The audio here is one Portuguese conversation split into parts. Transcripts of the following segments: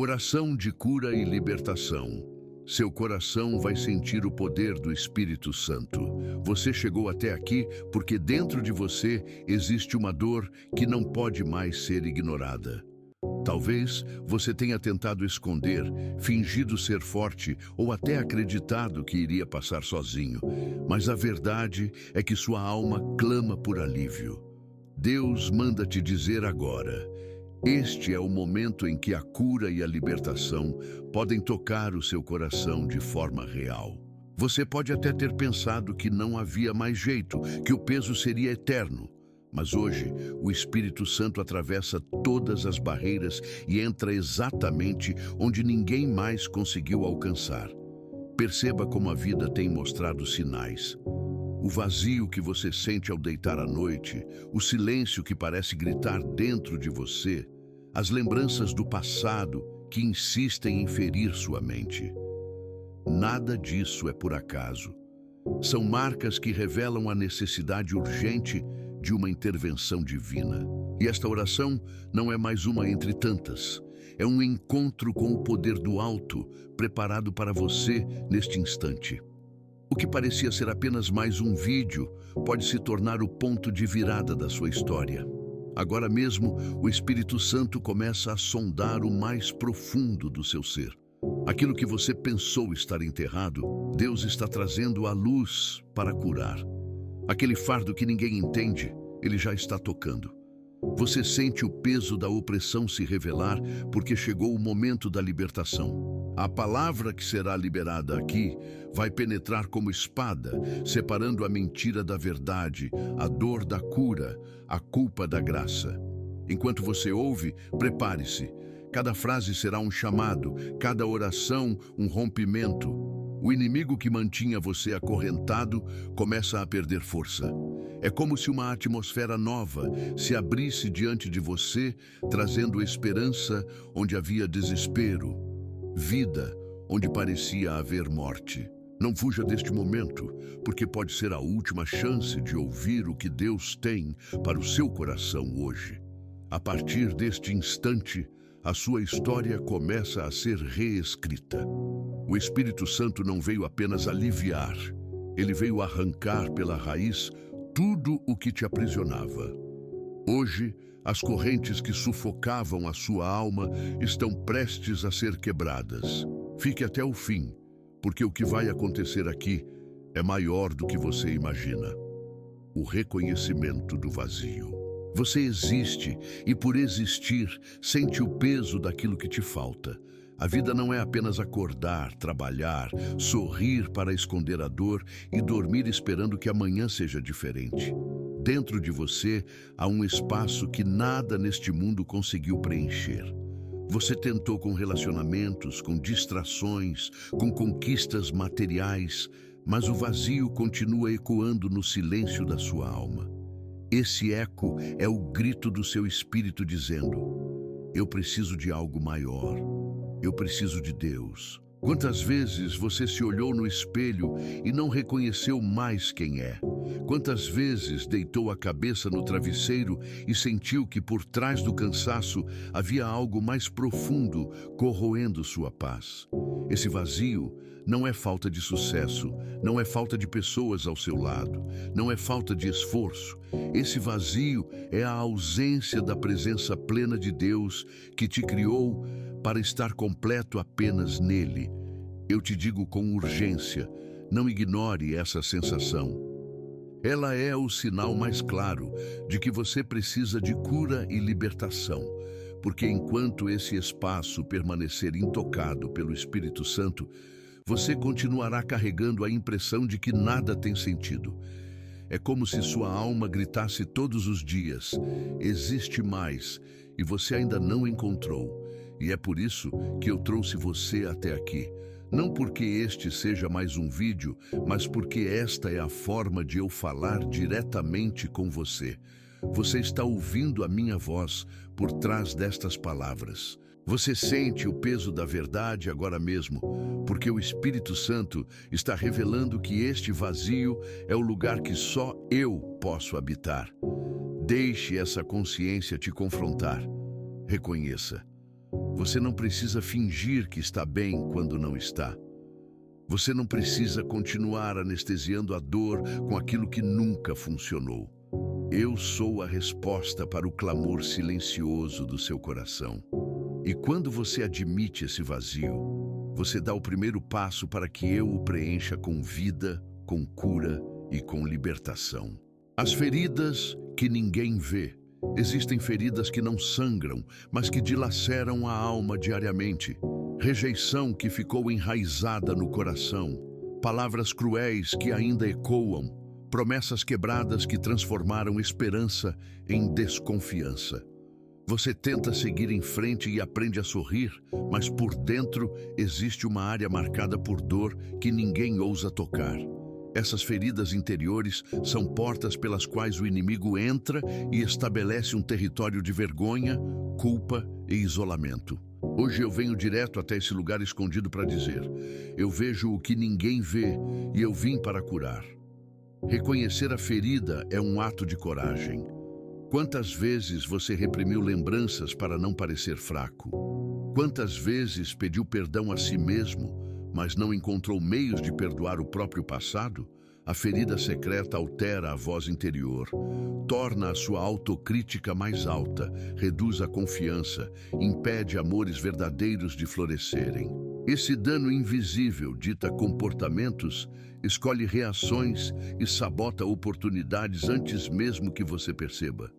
Oração de cura e libertação. Seu coração vai sentir o poder do Espírito Santo. Você chegou até aqui porque dentro de você existe uma dor que não pode mais ser ignorada. Talvez você tenha tentado esconder, fingido ser forte ou até acreditado que iria passar sozinho. Mas a verdade é que sua alma clama por alívio. Deus manda te dizer agora: este é o momento em que a cura e a libertação podem tocar o seu coração de forma real. Você pode até ter pensado que não havia mais jeito, que o peso seria eterno. Mas hoje, o Espírito Santo atravessa todas as barreiras e entra exatamente onde ninguém mais conseguiu alcançar. Perceba como a vida tem mostrado sinais. O vazio que você sente ao deitar à noite, o silêncio que parece gritar dentro de você, as lembranças do passado que insistem em ferir sua mente. Nada disso é por acaso. São marcas que revelam a necessidade urgente de uma intervenção divina. E esta oração não é mais uma entre tantas. É um encontro com o poder do alto, preparado para você neste instante. O que parecia ser apenas mais um vídeo pode se tornar o ponto de virada da sua história. Agora mesmo, o Espírito Santo começa a sondar o mais profundo do seu ser. Aquilo que você pensou estar enterrado, Deus está trazendo à luz para curar. Aquele fardo que ninguém entende, Ele já está tocando. Você sente o peso da opressão se revelar porque chegou o momento da libertação. A palavra que será liberada aqui vai penetrar como espada, separando a mentira da verdade, a dor da cura, a culpa da graça. Enquanto você ouve, prepare-se. Cada frase será um chamado, cada oração um rompimento. O inimigo que mantinha você acorrentado começa a perder força. É como se uma atmosfera nova se abrisse diante de você, trazendo esperança onde havia desespero, vida onde parecia haver morte. Não fuja deste momento, porque pode ser a última chance de ouvir o que Deus tem para o seu coração hoje. A partir deste instante, a sua história começa a ser reescrita. O Espírito Santo não veio apenas aliviar, ele veio arrancar pela raiz tudo o que te aprisionava. Hoje, as correntes que sufocavam a sua alma estão prestes a ser quebradas. Fique até o fim, porque o que vai acontecer aqui é maior do que você imagina. O reconhecimento do vazio. Você existe e, por existir, sente o peso daquilo que te falta. A vida não é apenas acordar, trabalhar, sorrir para esconder a dor e dormir esperando que amanhã seja diferente. Dentro de você há um espaço que nada neste mundo conseguiu preencher. Você tentou com relacionamentos, com distrações, com conquistas materiais, mas o vazio continua ecoando no silêncio da sua alma. Esse eco é o grito do seu espírito dizendo: eu preciso de algo maior. Eu preciso de Deus. Quantas vezes você se olhou no espelho e não reconheceu mais quem é? Quantas vezes deitou a cabeça no travesseiro e sentiu que por trás do cansaço havia algo mais profundo corroendo sua paz? Esse vazio não é falta de sucesso, não é falta de pessoas ao seu lado, não é falta de esforço. Esse vazio é a ausência da presença plena de Deus que te criou para estar completo apenas nele. Eu te digo com urgência, não ignore essa sensação. Ela é o sinal mais claro de que você precisa de cura e libertação, porque enquanto esse espaço permanecer intocado pelo Espírito Santo, você continuará carregando a impressão de que nada tem sentido. É como se sua alma gritasse todos os dias: existe mais, e você ainda não encontrou. E é por isso que eu trouxe você até aqui. Não porque este seja mais um vídeo, mas porque esta é a forma de eu falar diretamente com você. Você está ouvindo a minha voz por trás destas palavras. Você sente o peso da verdade agora mesmo, porque o Espírito Santo está revelando que este vazio é o lugar que só eu posso habitar. Deixe essa consciência te confrontar. Reconheça. Você não precisa fingir que está bem quando não está. Você não precisa continuar anestesiando a dor com aquilo que nunca funcionou. Eu sou a resposta para o clamor silencioso do seu coração. E quando você admite esse vazio, você dá o primeiro passo para que eu o preencha com vida, com cura e com libertação. As feridas que ninguém vê. Existem feridas que não sangram, mas que dilaceram a alma diariamente. Rejeição que ficou enraizada no coração. Palavras cruéis que ainda ecoam. Promessas quebradas que transformaram esperança em desconfiança. Você tenta seguir em frente e aprende a sorrir, mas por dentro existe uma área marcada por dor que ninguém ousa tocar. Essas feridas interiores são portas pelas quais o inimigo entra e estabelece um território de vergonha, culpa e isolamento. Hoje eu venho direto até esse lugar escondido para dizer: eu vejo o que ninguém vê e eu vim para curar. Reconhecer a ferida é um ato de coragem. Quantas vezes você reprimiu lembranças para não parecer fraco? Quantas vezes pediu perdão a si mesmo, mas não encontrou meios de perdoar o próprio passado? A ferida secreta altera a voz interior, torna a sua autocrítica mais alta, reduz a confiança, impede amores verdadeiros de florescerem. Esse dano invisível dita comportamentos, escolhe reações e sabota oportunidades antes mesmo que você perceba.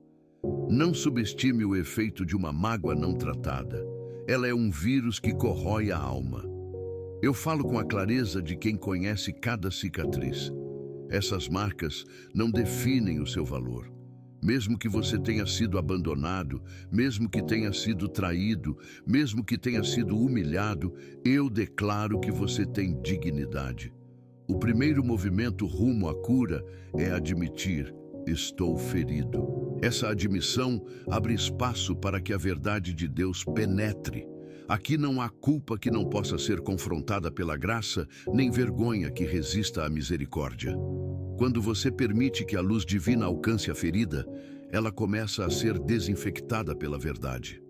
Não subestime o efeito de uma mágoa não tratada. Ela é um vírus que corrói a alma. Eu falo com a clareza de quem conhece cada cicatriz. Essas marcas não definem o seu valor. Mesmo que você tenha sido abandonado, mesmo que tenha sido traído, mesmo que tenha sido humilhado, eu declaro que você tem dignidade. O primeiro movimento rumo à cura é admitir: estou ferido. Essa admissão abre espaço para que a verdade de Deus penetre. Aqui não há culpa que não possa ser confrontada pela graça, nem vergonha que resista à misericórdia. Quando você permite que a luz divina alcance a ferida, ela começa a ser desinfectada pela verdade.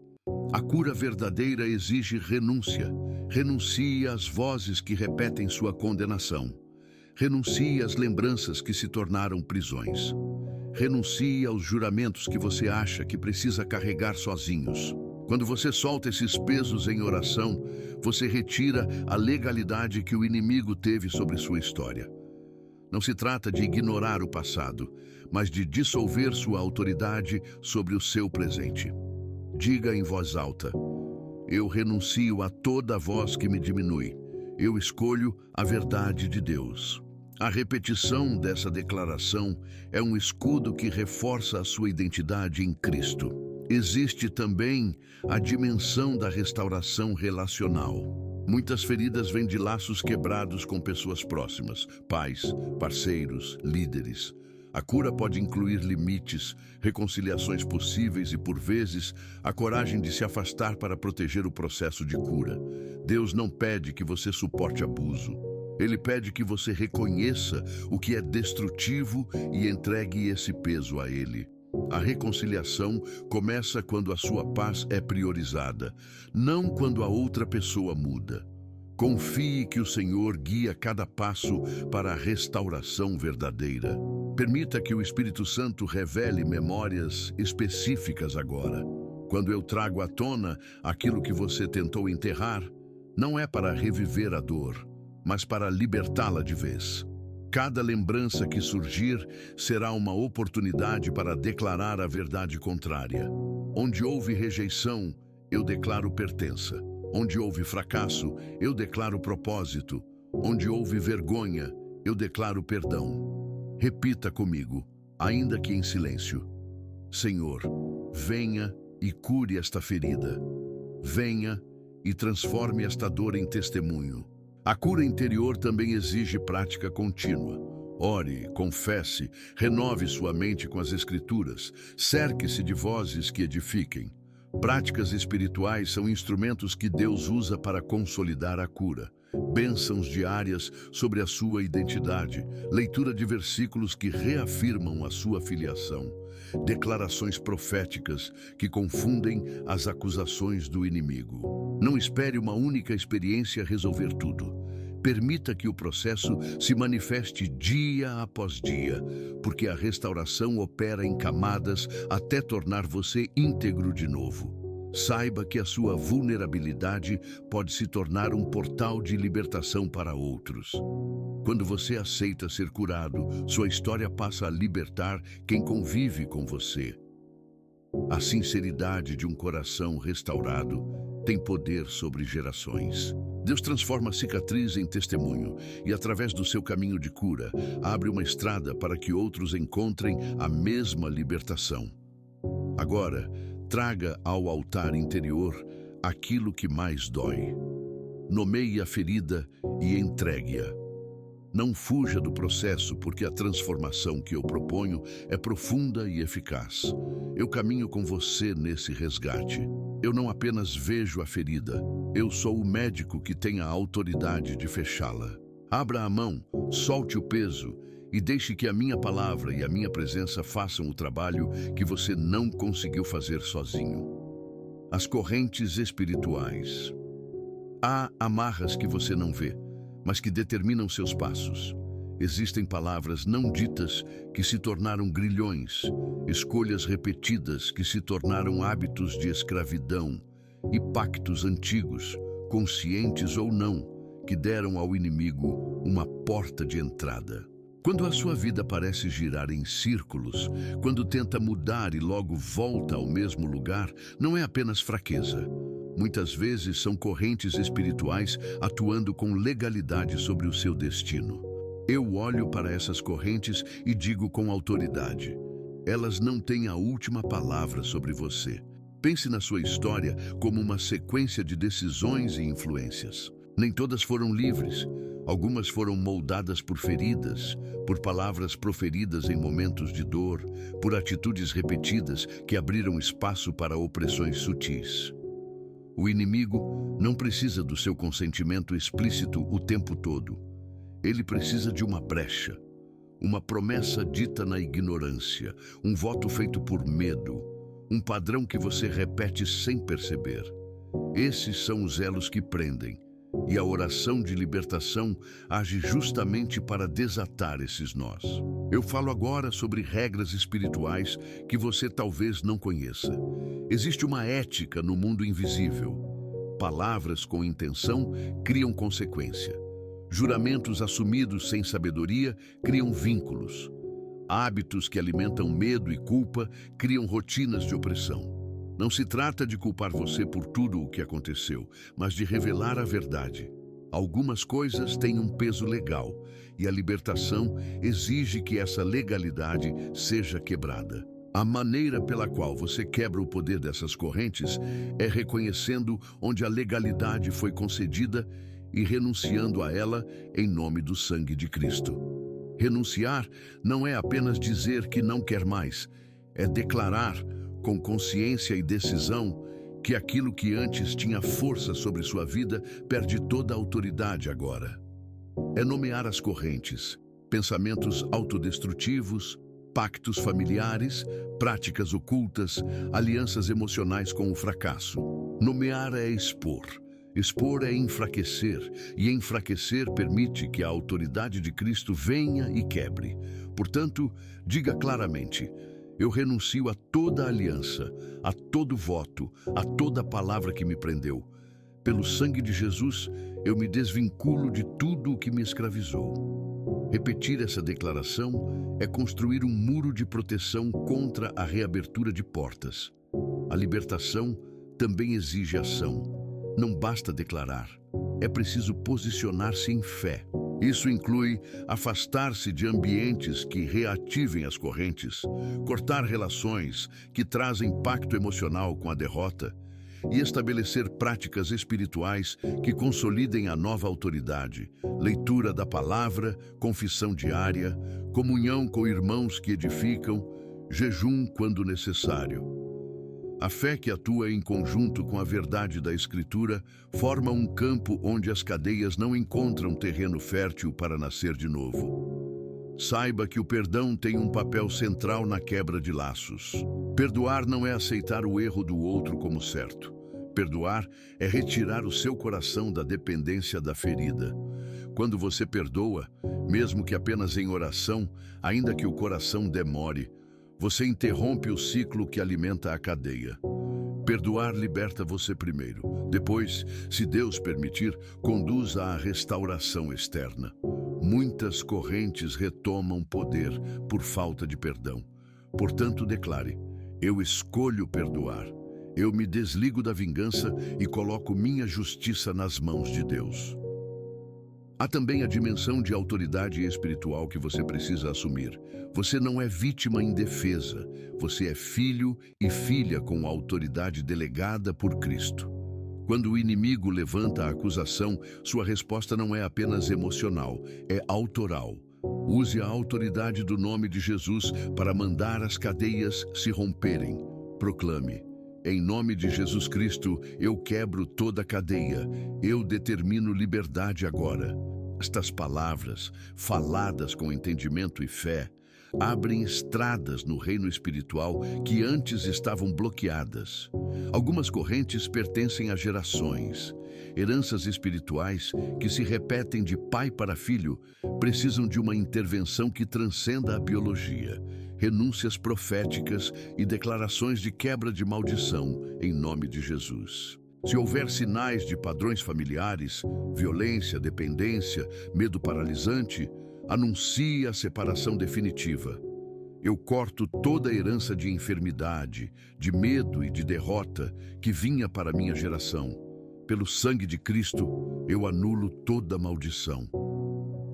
A cura verdadeira exige renúncia. Renuncie às vozes que repetem sua condenação. Renuncie às lembranças que se tornaram prisões. Renuncie aos juramentos que você acha que precisa carregar sozinhos. Quando você solta esses pesos em oração, você retira a legalidade que o inimigo teve sobre sua história. Não se trata de ignorar o passado, mas de dissolver sua autoridade sobre o seu presente. Diga em voz alta: eu renuncio a toda voz que me diminui. Eu escolho a verdade de Deus. A repetição dessa declaração é um escudo que reforça a sua identidade em Cristo. Existe também a dimensão da restauração relacional. Muitas feridas vêm de laços quebrados com pessoas próximas, pais, parceiros, líderes. A cura pode incluir limites, reconciliações possíveis e, por vezes, a coragem de se afastar para proteger o processo de cura. Deus não pede que você suporte abuso. Ele pede que você reconheça o que é destrutivo e entregue esse peso a Ele. A reconciliação começa quando a sua paz é priorizada, não quando a outra pessoa muda. Confie que o Senhor guia cada passo para a restauração verdadeira. Permita que o Espírito Santo revele memórias específicas agora. Quando eu trago à tona aquilo que você tentou enterrar, não é para reviver a dor, mas para libertá-la de vez. Cada lembrança que surgir será uma oportunidade para declarar a verdade contrária. Onde houve rejeição, eu declaro pertença. Onde houve fracasso, eu declaro propósito. Onde houve vergonha, eu declaro perdão. Repita comigo, ainda que em silêncio: Senhor, venha e cure esta ferida. Venha e transforme esta dor em testemunho. A cura interior também exige prática contínua. Ore, confesse, renove sua mente com as Escrituras, cerque-se de vozes que edifiquem. Práticas espirituais são instrumentos que Deus usa para consolidar a cura. Bênçãos diárias sobre a sua identidade, leitura de versículos que reafirmam a sua filiação, declarações proféticas que confundem as acusações do inimigo. Não espere uma única experiência resolver tudo. Permita que o processo se manifeste dia após dia, porque a restauração opera em camadas até tornar você íntegro de novo. Saiba que a sua vulnerabilidade pode se tornar um portal de libertação para outros. Quando você aceita ser curado, sua história passa a libertar quem convive com você. A sinceridade de um coração restaurado tem poder sobre gerações. Deus transforma a cicatriz em testemunho e, através do seu caminho de cura, abre uma estrada para que outros encontrem a mesma libertação. Agora, traga ao altar interior aquilo que mais dói. Nomeie a ferida e entregue-a. Não fuja do processo, porque a transformação que eu proponho é profunda e eficaz. Eu caminho com você nesse resgate. Eu não apenas vejo a ferida, eu sou o médico que tem a autoridade de fechá-la. Abra a mão, solte o peso e deixe que a minha palavra e a minha presença façam o trabalho que você não conseguiu fazer sozinho. As correntes espirituais. Há amarras que você não vê, mas que determinam seus passos. Existem palavras não ditas que se tornaram grilhões, escolhas repetidas que se tornaram hábitos de escravidão e pactos antigos, conscientes ou não, que deram ao inimigo uma porta de entrada. Quando a sua vida parece girar em círculos, quando tenta mudar e logo volta ao mesmo lugar, não é apenas fraqueza. Muitas vezes são correntes espirituais atuando com legalidade sobre o seu destino. Eu olho para essas correntes e digo com autoridade: elas não têm a última palavra sobre você. Pense na sua história como uma sequência de decisões e influências. Nem todas foram livres. Algumas foram moldadas por feridas, por palavras proferidas em momentos de dor, por atitudes repetidas que abriram espaço para opressões sutis. O inimigo não precisa do seu consentimento explícito o tempo todo. Ele precisa de uma brecha, uma promessa dita na ignorância, um voto feito por medo, um padrão que você repete sem perceber. Esses são os elos que prendem, e a oração de libertação age justamente para desatar esses nós. Eu falo agora sobre regras espirituais que você talvez não conheça. Existe uma ética no mundo invisível. Palavras com intenção criam consequência. Juramentos assumidos sem sabedoria criam vínculos. Hábitos que alimentam medo e culpa criam rotinas de opressão. Não se trata de culpar você por tudo o que aconteceu, mas de revelar a verdade. Algumas coisas têm um peso legal, e a libertação exige que essa legalidade seja quebrada. A maneira pela qual você quebra o poder dessas correntes é reconhecendo onde a legalidade foi concedida e renunciando a ela em nome do sangue de Cristo. Renunciar não é apenas dizer que não quer mais, é declarar com consciência e decisão que aquilo que antes tinha força sobre sua vida perde toda a autoridade agora. É nomear as correntes, pensamentos autodestrutivos, pactos familiares, práticas ocultas, alianças emocionais com o fracasso. Nomear é expor. Expor é enfraquecer, e enfraquecer permite que a autoridade de Cristo venha e quebre. Portanto, diga claramente: eu renuncio a toda aliança, a todo voto, a toda palavra que me prendeu. Pelo sangue de Jesus, eu me desvinculo de tudo o que me escravizou. Repetir essa declaração é construir um muro de proteção contra a reabertura de portas. A libertação também exige ação. Não basta declarar, é preciso posicionar-se em fé. Isso inclui afastar-se de ambientes que reativem as correntes, cortar relações que trazem impacto emocional com a derrota e estabelecer práticas espirituais que consolidem a nova autoridade, leitura da palavra, confissão diária, comunhão com irmãos que edificam, jejum quando necessário. A fé que atua em conjunto com a verdade da Escritura forma um campo onde as cadeias não encontram terreno fértil para nascer de novo. Saiba que o perdão tem um papel central na quebra de laços. Perdoar não é aceitar o erro do outro como certo. Perdoar é retirar o seu coração da dependência da ferida. Quando você perdoa, mesmo que apenas em oração, ainda que o coração demore, você interrompe o ciclo que alimenta a cadeia. Perdoar liberta você primeiro. Depois, se Deus permitir, conduz à restauração externa. Muitas correntes retomam poder por falta de perdão. Portanto, declare: eu escolho perdoar. Eu me desligo da vingança e coloco minha justiça nas mãos de Deus. Há também a dimensão de autoridade espiritual que você precisa assumir. Você não é vítima indefesa. Você é filho e filha com autoridade delegada por Cristo. Quando o inimigo levanta a acusação, sua resposta não é apenas emocional, é autoral. Use a autoridade do nome de Jesus para mandar as cadeias se romperem. Proclame: em nome de Jesus Cristo, eu quebro toda cadeia. Eu determino liberdade agora. Estas palavras, faladas com entendimento e fé, abrem estradas no reino espiritual que antes estavam bloqueadas. Algumas correntes pertencem a gerações. Heranças espirituais que se repetem de pai para filho precisam de uma intervenção que transcenda a biologia. Renúncias proféticas e declarações de quebra de maldição em nome de Jesus. Se houver sinais de padrões familiares, violência, dependência, medo paralisante, anuncie a separação definitiva. Eu corto toda a herança de enfermidade, de medo e de derrota que vinha para minha geração. Pelo sangue de Cristo, eu anulo toda maldição.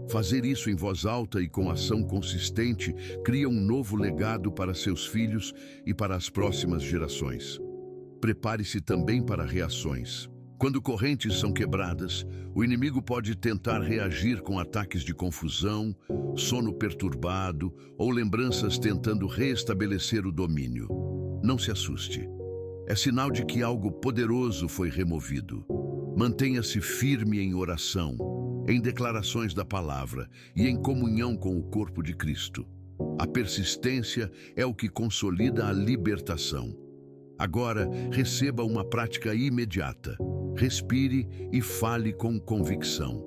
Fazer isso em voz alta e com ação consistente cria um novo legado para seus filhos e para as próximas gerações. Prepare-se também para reações. Quando correntes são quebradas, o inimigo pode tentar reagir com ataques de confusão, sono perturbado ou lembranças tentando reestabelecer o domínio. Não se assuste. É sinal de que algo poderoso foi removido. Mantenha-se firme em oração, em declarações da palavra e em comunhão com o corpo de Cristo. A persistência é o que consolida a libertação. Agora, receba uma prática imediata. Respire e fale com convicção.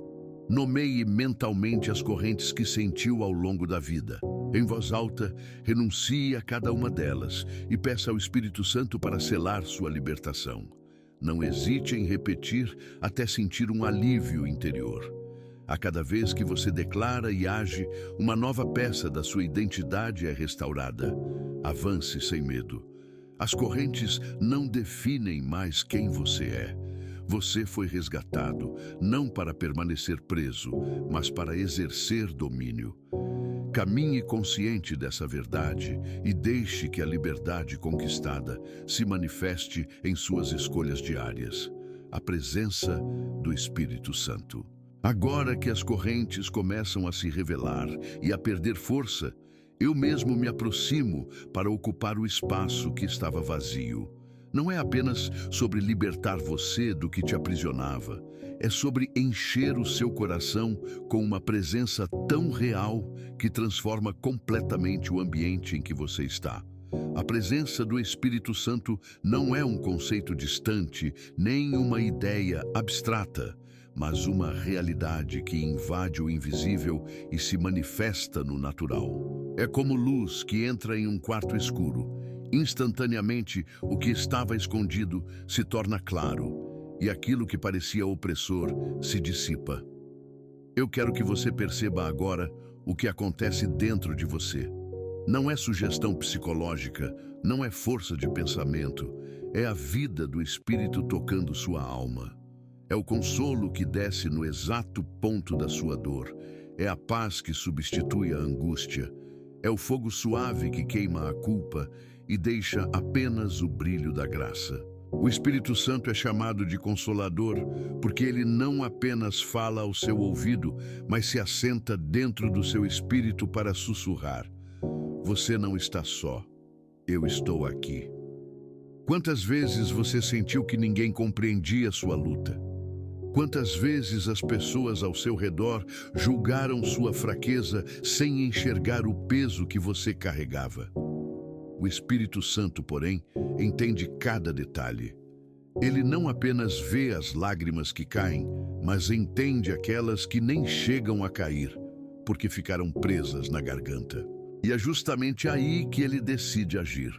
Nomeie mentalmente as correntes que sentiu ao longo da vida. Em voz alta, renuncie a cada uma delas e peça ao Espírito Santo para selar sua libertação. Não hesite em repetir até sentir um alívio interior. A cada vez que você declara e age, uma nova peça da sua identidade é restaurada. Avance sem medo. As correntes não definem mais quem você é. Você foi resgatado, não para permanecer preso, mas para exercer domínio. Caminhe consciente dessa verdade e deixe que a liberdade conquistada se manifeste em suas escolhas diárias. A presença do Espírito Santo. Agora que as correntes começam a se revelar e a perder força, eu mesmo me aproximo para ocupar o espaço que estava vazio. Não é apenas sobre libertar você do que te aprisionava, é sobre encher o seu coração com uma presença tão real que transforma completamente o ambiente em que você está. A presença do Espírito Santo não é um conceito distante, nem uma ideia abstrata, mas uma realidade que invade o invisível e se manifesta no natural. É como luz que entra em um quarto escuro. Instantaneamente, o que estava escondido se torna claro, e aquilo que parecia opressor se dissipa. Eu quero que você perceba agora o que acontece dentro de você. Não é sugestão psicológica, não é força de pensamento, é a vida do Espírito tocando sua alma. É o consolo que desce no exato ponto da sua dor. É a paz que substitui a angústia. É o fogo suave que queima a culpa e deixa apenas o brilho da graça. O Espírito Santo é chamado de Consolador porque ele não apenas fala ao seu ouvido, mas se assenta dentro do seu espírito para sussurrar: você não está só, eu estou aqui. Quantas vezes você sentiu que ninguém compreendia sua luta? Quantas vezes as pessoas ao seu redor julgaram sua fraqueza sem enxergar o peso que você carregava? O Espírito Santo, porém, entende cada detalhe. Ele não apenas vê as lágrimas que caem, mas entende aquelas que nem chegam a cair, porque ficaram presas na garganta. E é justamente aí que ele decide agir.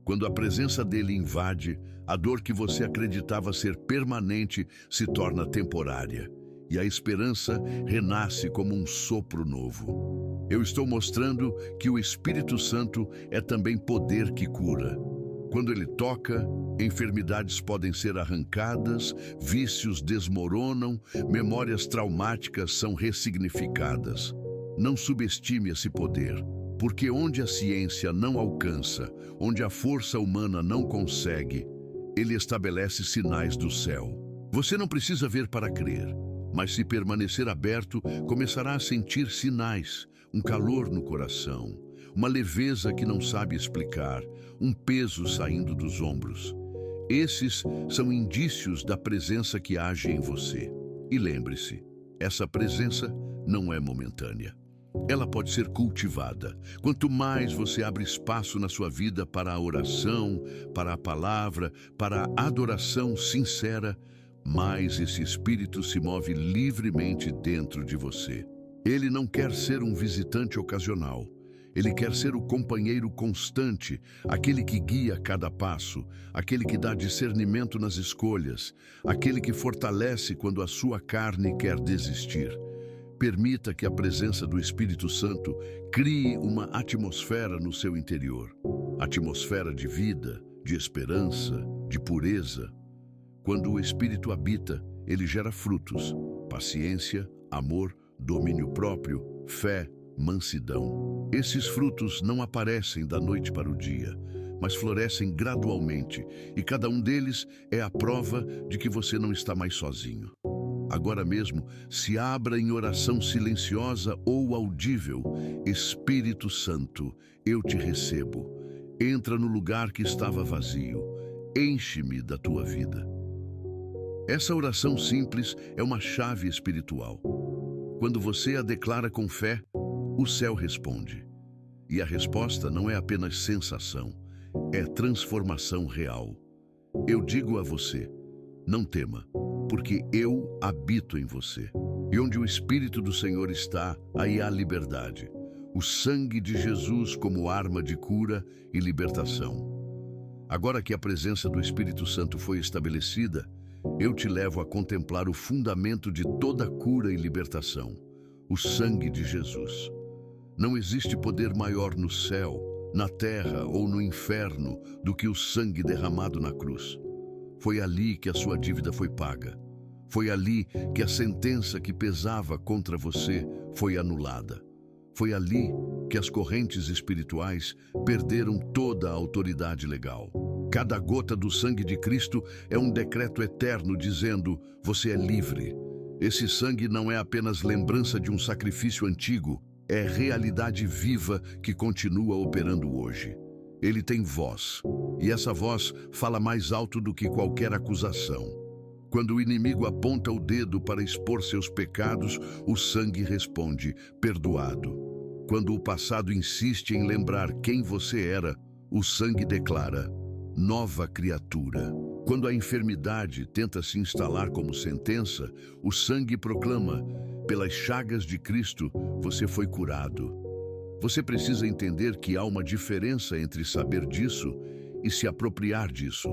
Quando a presença dele invade, a dor que você acreditava ser permanente se torna temporária, e a esperança renasce como um sopro novo. Eu estou mostrando que o Espírito Santo é também poder que cura. Quando ele toca, enfermidades podem ser arrancadas, vícios desmoronam, memórias traumáticas são ressignificadas. Não subestime esse poder, porque onde a ciência não alcança, onde a força humana não consegue, ele estabelece sinais do céu. Você não precisa ver para crer, mas se permanecer aberto, começará a sentir sinais, um calor no coração, uma leveza que não sabe explicar, um peso saindo dos ombros. Esses são indícios da presença que age em você. E lembre-se, essa presença não é momentânea. Ela pode ser cultivada. Quanto mais você abre espaço na sua vida para a oração, para a palavra, para a adoração sincera, mais esse Espírito se move livremente dentro de você. Ele não quer ser um visitante ocasional. Ele quer ser o companheiro constante, aquele que guia cada passo, aquele que dá discernimento nas escolhas, aquele que fortalece quando a sua carne quer desistir. Permita que a presença do Espírito Santo crie uma atmosfera no seu interior. Atmosfera de vida, de esperança, de pureza. Quando o Espírito habita, ele gera frutos: paciência, amor, domínio próprio, fé, mansidão. Esses frutos não aparecem da noite para o dia, mas florescem gradualmente, e cada um deles é a prova de que você não está mais sozinho. Agora mesmo, se abra em oração silenciosa ou audível. Espírito Santo, eu te recebo. Entra no lugar que estava vazio. Enche-me da tua vida. Essa oração simples é uma chave espiritual. Quando você a declara com fé, o céu responde. E a resposta não é apenas sensação, é transformação real. Eu digo a você, não tema, porque eu habito em você. E onde o Espírito do Senhor está, aí há liberdade. O sangue de Jesus como arma de cura e libertação. Agora que a presença do Espírito Santo foi estabelecida, eu te levo a contemplar o fundamento de toda cura e libertação, o sangue de Jesus. Não existe poder maior no céu, na terra ou no inferno do que o sangue derramado na cruz. Foi ali que a sua dívida foi paga. Foi ali que a sentença que pesava contra você foi anulada. Foi ali que as correntes espirituais perderam toda a autoridade legal. Cada gota do sangue de Cristo é um decreto eterno dizendo: você é livre. Esse sangue não é apenas lembrança de um sacrifício antigo, é realidade viva que continua operando hoje. Ele tem voz, e essa voz fala mais alto do que qualquer acusação. Quando o inimigo aponta o dedo para expor seus pecados, o sangue responde: perdoado. Quando o passado insiste em lembrar quem você era, o sangue declara: nova criatura. Quando a enfermidade tenta se instalar como sentença, o sangue proclama: pelas chagas de Cristo, você foi curado. Você precisa entender que há uma diferença entre saber disso e se apropriar disso.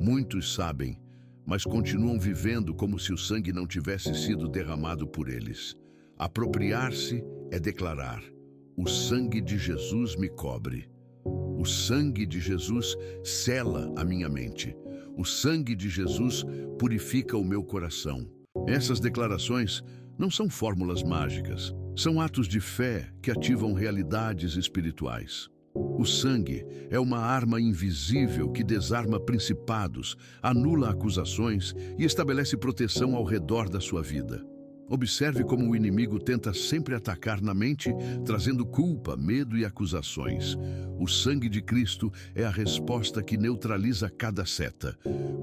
Muitos sabem, mas continuam vivendo como se o sangue não tivesse sido derramado por eles. Apropriar-se é declarar: o sangue de Jesus me cobre. O sangue de Jesus sela a minha mente. O sangue de Jesus purifica o meu coração. Essas declarações não são fórmulas mágicas. São atos de fé que ativam realidades espirituais. O sangue é uma arma invisível que desarma principados, anula acusações e estabelece proteção ao redor da sua vida. Observe como o inimigo tenta sempre atacar na mente, trazendo culpa, medo e acusações. O sangue de Cristo é a resposta que neutraliza cada seta.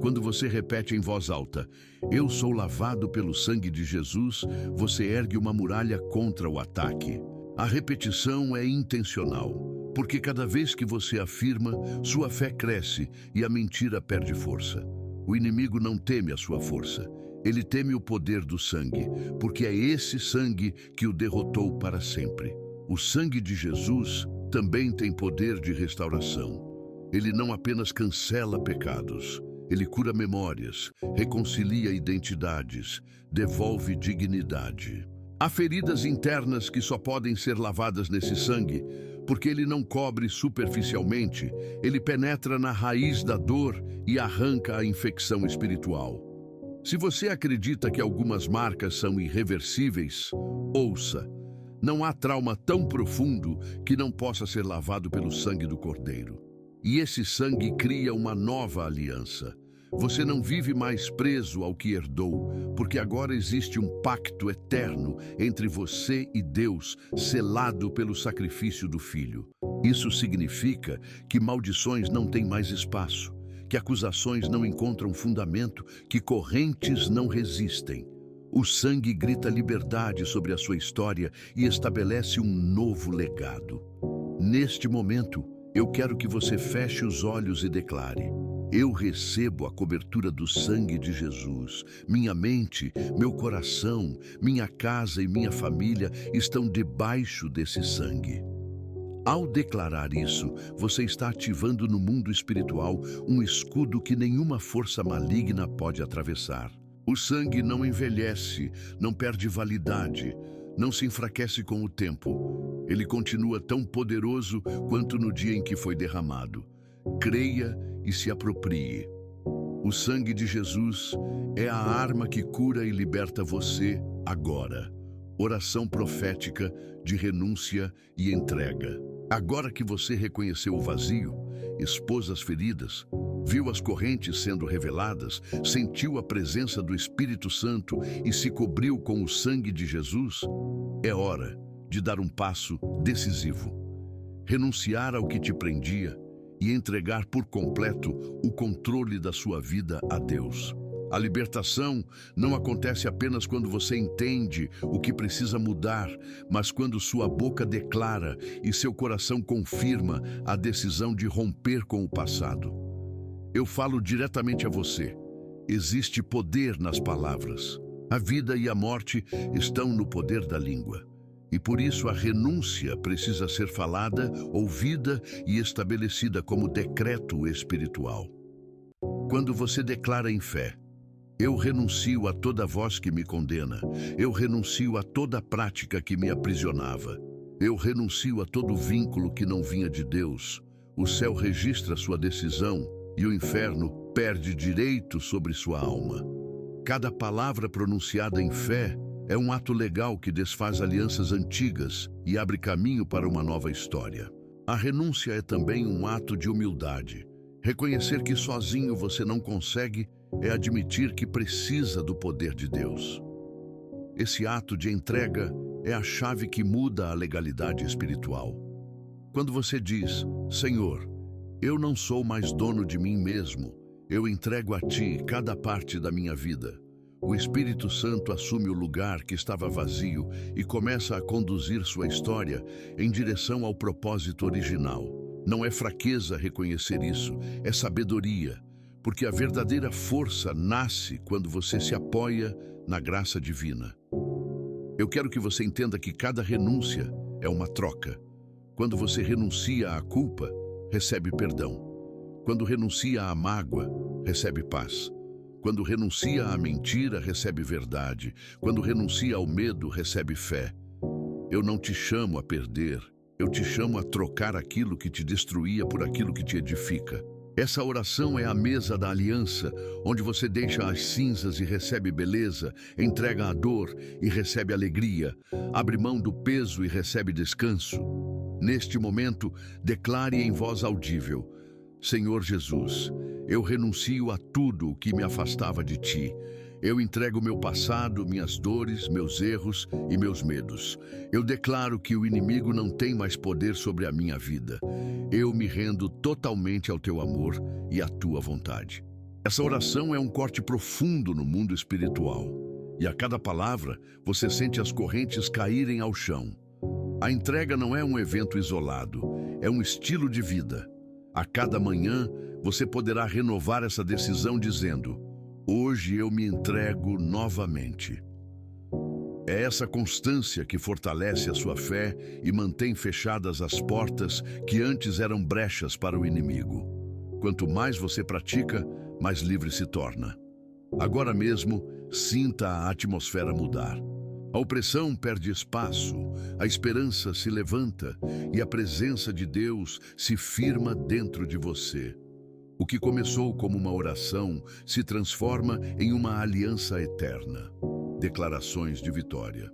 Quando você repete em voz alta, "Eu sou lavado pelo sangue de Jesus", você ergue uma muralha contra o ataque. A repetição é intencional, porque cada vez que você afirma, sua fé cresce e a mentira perde força. O inimigo não teme a sua força. Ele teme o poder do sangue, porque é esse sangue que o derrotou para sempre. O sangue de Jesus também tem poder de restauração. Ele não apenas cancela pecados, ele cura memórias, reconcilia identidades, devolve dignidade. Há feridas internas que só podem ser lavadas nesse sangue, porque ele não cobre superficialmente, ele penetra na raiz da dor e arranca a infecção espiritual. Se você acredita que algumas marcas são irreversíveis, ouça. Não há trauma tão profundo que não possa ser lavado pelo sangue do Cordeiro. E esse sangue cria uma nova aliança. Você não vive mais preso ao que herdou, porque agora existe um pacto eterno entre você e Deus, selado pelo sacrifício do Filho. Isso significa que maldições não têm mais espaço, que acusações não encontram fundamento, que correntes não resistem. O sangue grita liberdade sobre a sua história e estabelece um novo legado. Neste momento, eu quero que você feche os olhos e declare: "Eu recebo a cobertura do sangue de Jesus. Minha mente, meu coração, minha casa e minha família estão debaixo desse sangue." Ao declarar isso, você está ativando no mundo espiritual um escudo que nenhuma força maligna pode atravessar. O sangue não envelhece, não perde validade, não se enfraquece com o tempo. Ele continua tão poderoso quanto no dia em que foi derramado. Creia e se aproprie. O sangue de Jesus é a arma que cura e liberta você agora. Oração profética de renúncia e entrega. Agora que você reconheceu o vazio, expôs as feridas, viu as correntes sendo reveladas, sentiu a presença do Espírito Santo e se cobriu com o sangue de Jesus, é hora de dar um passo decisivo. Renunciar ao que te prendia e entregar por completo o controle da sua vida a Deus. A libertação não acontece apenas quando você entende o que precisa mudar, mas quando sua boca declara e seu coração confirma a decisão de romper com o passado. Eu falo diretamente a você. Existe poder nas palavras. A vida e a morte estão no poder da língua. E por isso a renúncia precisa ser falada, ouvida e estabelecida como decreto espiritual. Quando você declara em fé: "Eu renuncio a toda voz que me condena. Eu renuncio a toda prática que me aprisionava. Eu renuncio a todo vínculo que não vinha de Deus." O céu registra sua decisão e o inferno perde direito sobre sua alma. Cada palavra pronunciada em fé é um ato legal que desfaz alianças antigas e abre caminho para uma nova história. A renúncia é também um ato de humildade. Reconhecer que sozinho você não consegue é admitir que precisa do poder de Deus. Esse ato de entrega é a chave que muda a legalidade espiritual. Quando você diz: "Senhor, eu não sou mais dono de mim mesmo, eu entrego a Ti cada parte da minha vida", o Espírito Santo assume o lugar que estava vazio e começa a conduzir sua história em direção ao propósito original. Não é fraqueza reconhecer isso, é sabedoria, porque a verdadeira força nasce quando você se apoia na graça divina. Eu quero que você entenda que cada renúncia é uma troca. Quando você renuncia à culpa, recebe perdão. Quando renuncia à mágoa, recebe paz. Quando renuncia à mentira, recebe verdade. Quando renuncia ao medo, recebe fé. Eu não te chamo a perder, eu te chamo a trocar aquilo que te destruía por aquilo que te edifica. Essa oração é a mesa da aliança, onde você deixa as cinzas e recebe beleza, entrega a dor e recebe alegria, abre mão do peso e recebe descanso. Neste momento, declare em voz audível: "Senhor Jesus, eu renuncio a tudo o que me afastava de Ti. Eu entrego meu passado, minhas dores, meus erros e meus medos. Eu declaro que o inimigo não tem mais poder sobre a minha vida. Eu me rendo totalmente ao teu amor e à tua vontade. Essa oração é um corte profundo no mundo espiritual. E a cada palavra, você sente as correntes caírem ao chão. A entrega não é um evento isolado, é um estilo de vida. A cada manhã, você poderá renovar essa decisão dizendo: hoje eu me entrego novamente. É essa constância que fortalece a sua fé e mantém fechadas as portas que antes eram brechas para o inimigo. Quanto mais você pratica, mais livre se torna. Agora mesmo, sinta a atmosfera mudar. A opressão perde espaço, a esperança se levanta e a presença de Deus se firma dentro de você. O que começou como uma oração se transforma em uma aliança eterna. Declarações de vitória.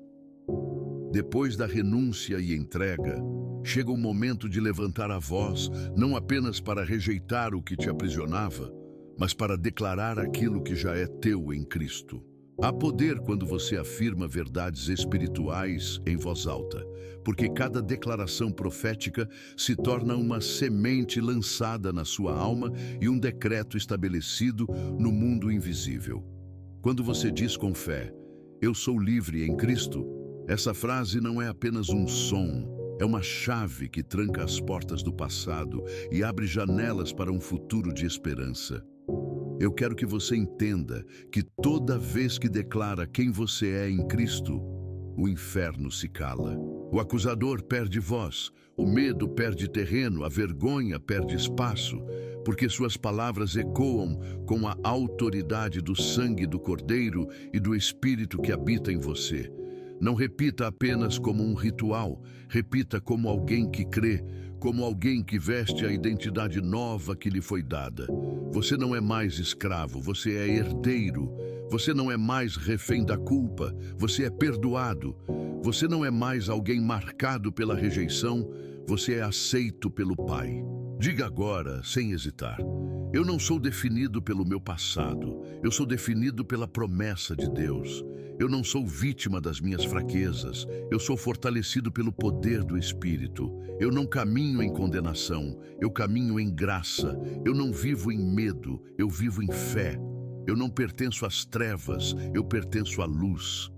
Depois da renúncia e entrega, chega o momento de levantar a voz, não apenas para rejeitar o que te aprisionava, mas para declarar aquilo que já é teu em Cristo. Há poder quando você afirma verdades espirituais em voz alta, porque cada declaração profética se torna uma semente lançada na sua alma e um decreto estabelecido no mundo invisível. Quando você diz com fé: eu sou livre em Cristo, essa frase não é apenas um som, é uma chave que tranca as portas do passado e abre janelas para um futuro de esperança. Eu quero que você entenda que toda vez que declara quem você é em Cristo, o inferno se cala. O acusador perde voz, o medo perde terreno, a vergonha perde espaço, porque suas palavras ecoam com a autoridade do sangue do Cordeiro e do Espírito que habita em você. Não repita apenas como um ritual, repita como alguém que crê, como alguém que veste a identidade nova que lhe foi dada. Você não é mais escravo, você é herdeiro. Você não é mais refém da culpa, você é perdoado. Você não é mais alguém marcado pela rejeição, você é aceito pelo Pai. Diga agora, sem hesitar: eu não sou definido pelo meu passado, eu sou definido pela promessa de Deus. Eu não sou vítima das minhas fraquezas, eu sou fortalecido pelo poder do Espírito. Eu não caminho em condenação, eu caminho em graça. Eu não vivo em medo, eu vivo em fé. Eu não pertenço às trevas, eu pertenço à luz.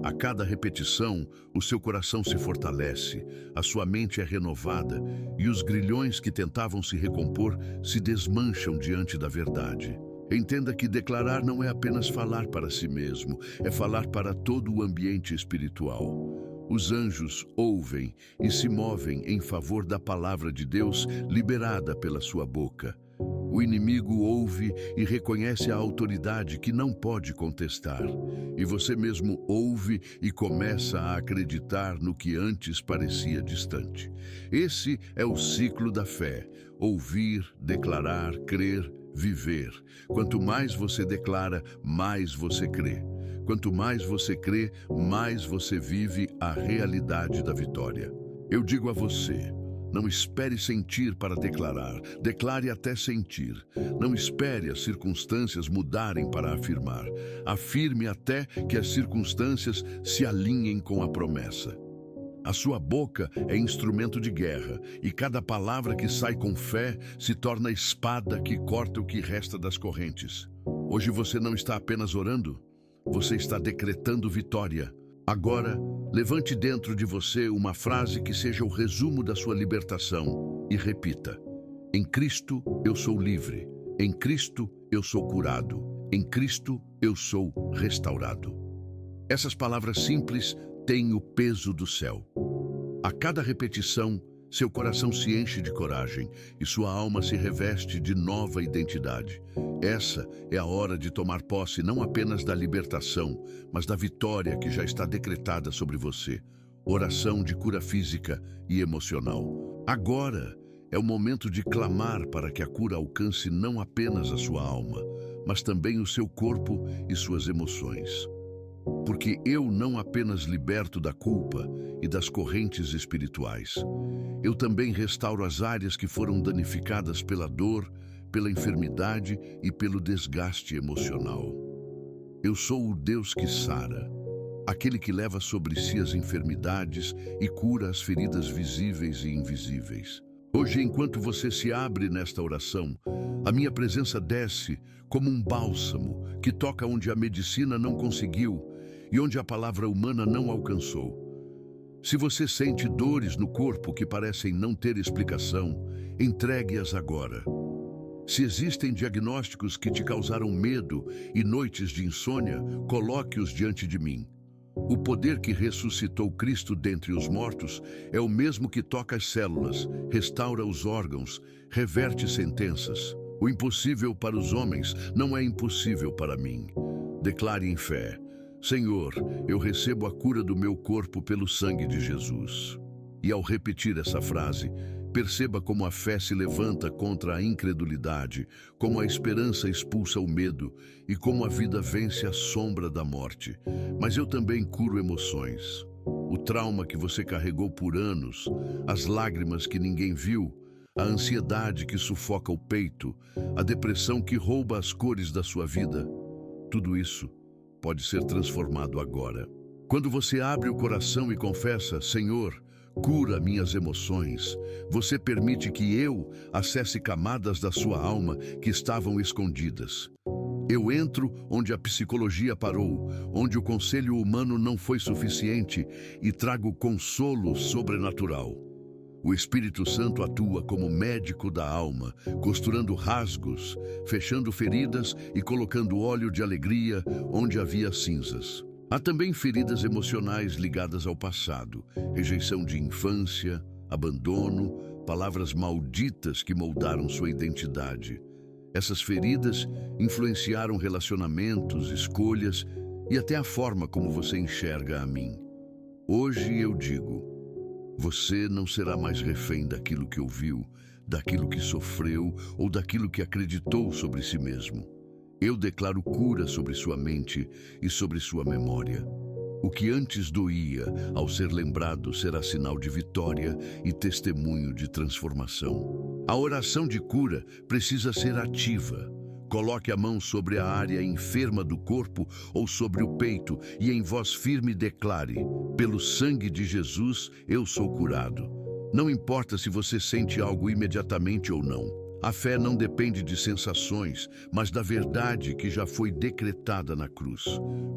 A cada repetição, o seu coração se fortalece, a sua mente é renovada e os grilhões que tentavam se recompor se desmancham diante da verdade. Entenda que declarar não é apenas falar para si mesmo, é falar para todo o ambiente espiritual. Os anjos ouvem e se movem em favor da palavra de Deus liberada pela sua boca. O inimigo ouve e reconhece a autoridade que não pode contestar. E você mesmo ouve e começa a acreditar no que antes parecia distante. Esse é o ciclo da fé: ouvir, declarar, crer, viver. Quanto mais você declara, mais você crê. Quanto mais você crê, mais você vive a realidade da vitória. Eu digo a você: não espere sentir para declarar, declare até sentir. Não espere as circunstâncias mudarem para afirmar. Afirme até que as circunstâncias se alinhem com a promessa. A sua boca é instrumento de guerra, e cada palavra que sai com fé se torna espada que corta o que resta das correntes. Hoje você não está apenas orando, você está decretando vitória. Agora, levante dentro de você uma frase que seja o resumo da sua libertação e repita: em Cristo eu sou livre, em Cristo eu sou curado, em Cristo eu sou restaurado. Essas palavras simples têm o peso do céu. A cada repetição, seu coração se enche de coragem e sua alma se reveste de nova identidade. Essa é a hora de tomar posse não apenas da libertação, mas da vitória que já está decretada sobre você. Oração de cura física e emocional. Agora é o momento de clamar para que a cura alcance não apenas a sua alma, mas também o seu corpo e suas emoções. Porque eu não apenas liberto da culpa e das correntes espirituais, eu também restauro as áreas que foram danificadas pela dor, pela enfermidade e pelo desgaste emocional. Eu sou o Deus que sara, aquele que leva sobre si as enfermidades e cura as feridas visíveis e invisíveis. Hoje, enquanto você se abre nesta oração, a minha presença desce como um bálsamo que toca onde a medicina não conseguiu e onde a palavra humana não alcançou. Se você sente dores no corpo que parecem não ter explicação, entregue-as agora. Se existem diagnósticos que te causaram medo e noites de insônia, coloque-os diante de mim. O poder que ressuscitou Cristo dentre os mortos é o mesmo que toca as células, restaura os órgãos, reverte sentenças. O impossível para os homens não é impossível para mim. Declare em fé: Senhor, eu recebo a cura do meu corpo pelo sangue de Jesus. E ao repetir essa frase, perceba como a fé se levanta contra a incredulidade, como a esperança expulsa o medo e como a vida vence a sombra da morte. Mas eu também curo emoções. O trauma que você carregou por anos, as lágrimas que ninguém viu, a ansiedade que sufoca o peito, a depressão que rouba as cores da sua vida. Tudo isso pode ser transformado agora. Quando você abre o coração e confessa: Senhor, cura minhas emoções, você permite que eu acesse camadas da sua alma que estavam escondidas. Eu entro onde a psicologia parou, onde o conselho humano não foi suficiente e trago consolo sobrenatural. O Espírito Santo atua como médico da alma, costurando rasgos, fechando feridas e colocando óleo de alegria onde havia cinzas. Há também feridas emocionais ligadas ao passado, rejeição de infância, abandono, palavras malditas que moldaram sua identidade. Essas feridas influenciaram relacionamentos, escolhas e até a forma como você enxerga a mim. Hoje eu digo: você não será mais refém daquilo que ouviu, daquilo que sofreu ou daquilo que acreditou sobre si mesmo. Eu declaro cura sobre sua mente e sobre sua memória. O que antes doía, ao ser lembrado, será sinal de vitória e testemunho de transformação. A oração de cura precisa ser ativa. Coloque a mão sobre a área enferma do corpo ou sobre o peito e em voz firme declare: pelo sangue de Jesus eu sou curado. Não importa se você sente algo imediatamente ou não. A fé não depende de sensações, mas da verdade que já foi decretada na cruz.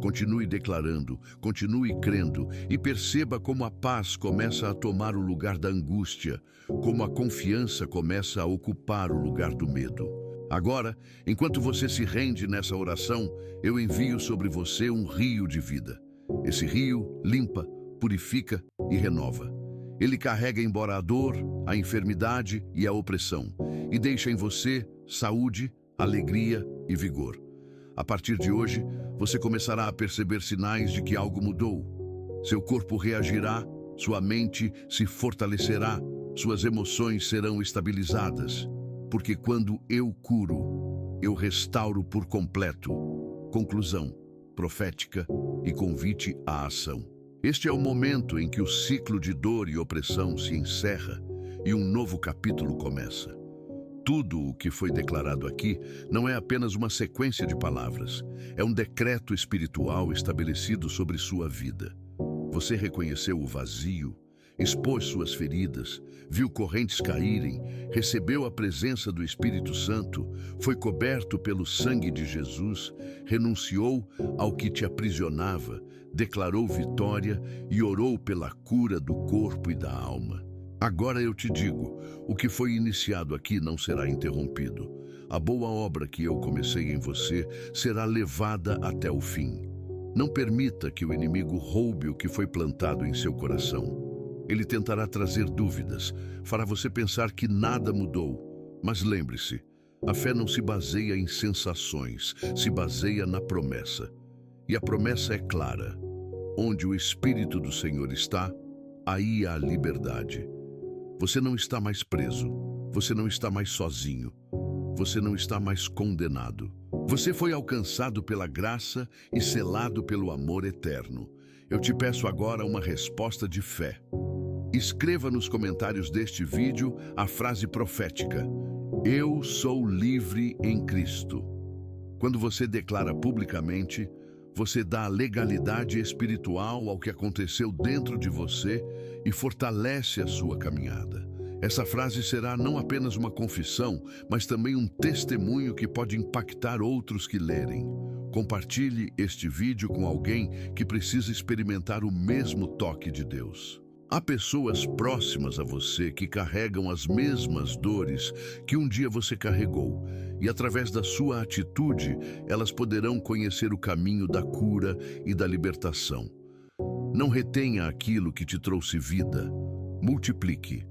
Continue declarando, continue crendo e perceba como a paz começa a tomar o lugar da angústia, como a confiança começa a ocupar o lugar do medo. Agora, enquanto você se rende nessa oração, eu envio sobre você um rio de vida. Esse rio limpa, purifica e renova. Ele carrega embora a dor, a enfermidade e a opressão, e deixa em você saúde, alegria e vigor. A partir de hoje, você começará a perceber sinais de que algo mudou. Seu corpo reagirá, sua mente se fortalecerá, suas emoções serão estabilizadas. Porque quando eu curo, eu restauro por completo. Conclusão profética e convite à ação. Este é o momento em que o ciclo de dor e opressão se encerra e um novo capítulo começa. Tudo o que foi declarado aqui não é apenas uma sequência de palavras, é um decreto espiritual estabelecido sobre sua vida. Você reconheceu o vazio, expôs suas feridas, viu correntes caírem, recebeu a presença do Espírito Santo, foi coberto pelo sangue de Jesus, renunciou ao que te aprisionava, declarou vitória e orou pela cura do corpo e da alma. Agora eu te digo, o que foi iniciado aqui não será interrompido. A boa obra que eu comecei em você será levada até o fim. Não permita que o inimigo roube o que foi plantado em seu coração. Ele tentará trazer dúvidas, fará você pensar que nada mudou. Mas lembre-se, a fé não se baseia em sensações, se baseia na promessa. E a promessa é clara: onde o Espírito do Senhor está, aí há liberdade. Você não está mais preso, você não está mais sozinho, você não está mais condenado. Você foi alcançado pela graça e selado pelo amor eterno. Eu te peço agora uma resposta de fé. Escreva nos comentários deste vídeo a frase profética: eu sou livre em Cristo. Quando você declara publicamente, Você dá legalidade espiritual ao que aconteceu dentro de você e fortalece a sua caminhada. Essa frase será não apenas uma confissão, mas também um testemunho que pode impactar outros que lerem. Compartilhe este vídeo com alguém que precisa experimentar o mesmo toque de Deus. Há pessoas próximas a você que carregam as mesmas dores que um dia você carregou, e através da sua atitude, elas poderão conhecer o caminho da cura e da libertação. Não retenha aquilo que te trouxe vida, multiplique.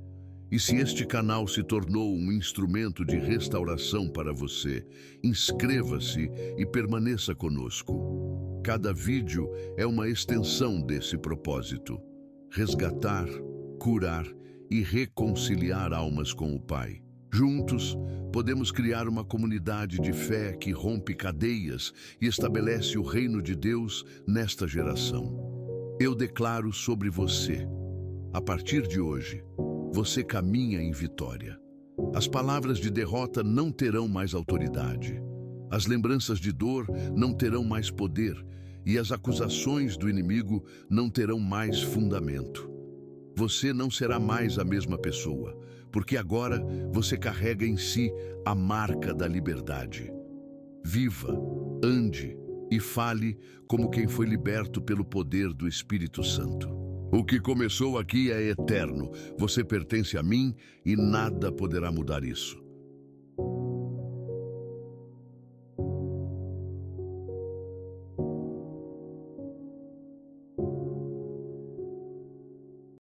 E se este canal se tornou um instrumento de restauração para você, inscreva-se e permaneça conosco. Cada vídeo é uma extensão desse propósito: resgatar, curar e reconciliar almas com o Pai. Juntos, podemos criar uma comunidade de fé que rompe cadeias e estabelece o reino de Deus nesta geração. Eu declaro sobre você: a partir de hoje, você caminha em vitória. As palavras de derrota não terão mais autoridade. As lembranças de dor não terão mais poder e as acusações do inimigo não terão mais fundamento. Você não será mais a mesma pessoa, porque agora você carrega em si a marca da liberdade. Viva, ande e fale como quem foi liberto pelo poder do Espírito Santo. O que começou aqui é eterno. Você pertence a mim e nada poderá mudar isso.